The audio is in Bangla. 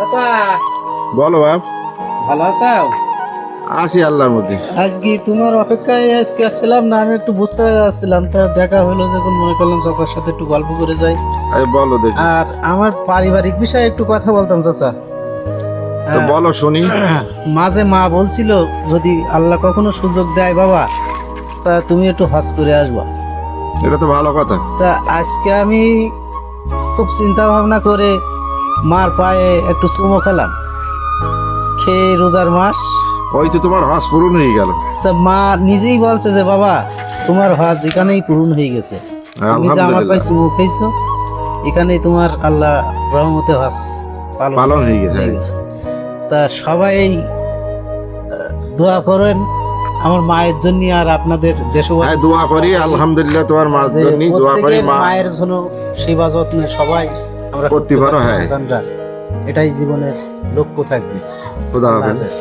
আচ্ছা, বলো বাপ। ভালো আছো? আছি আল্লাহর মধ্যে। আজকে তোমার অপেক্ষায় আজকে আসছিলাম না, আমি একটু বুঝতে যাচ্ছিলাম, তা দেখা হলো যখন মনে করলাম চাচার সাথে একটু গল্প করে যাই। বলো দেখি। আর আমার পারিবারিক বিষয়ে একটু কথা বলতাম চাচা। তো বলো শুনি। মাঝে মা বলছিল যদি আল্লাহ কখনো সুযোগ দেয় বাবা, তা তুমি একটু হজ করে আসবা। এটা তো ভালো কথা। তা আজকে আমি খুব চিন্তা ভাবনা করে মার পায়ে একটু চুমো খেলাম, খেয়ে রোজার মাস। ওই তো তোমার হজ পূরণ হয়ে গেল। তা মা নিজেই বলছে যে বাবা তোমার হজ এখানেই পূরণ হয়ে গেছে, তুমি যে আমার পায়ে চুমো খেয়েছো এখানেই তোমার আল্লাহ রহমতে হজ পালন হয়ে গেছে। তা সবাই দোয়া করেন আমার মায়ের জন্য আর আপনাদের দেশবাসী। দোয়া করি আলহামদুলিল্লাহ, তোমার মার জন্য দোয়া করি। মায়ের জন্য সেবা যত্নে সবাই আমরা করতে পারো। হ্যাঁ, এটাই জীবনের লক্ষ্য থাকবে। খোদা হাফেজ।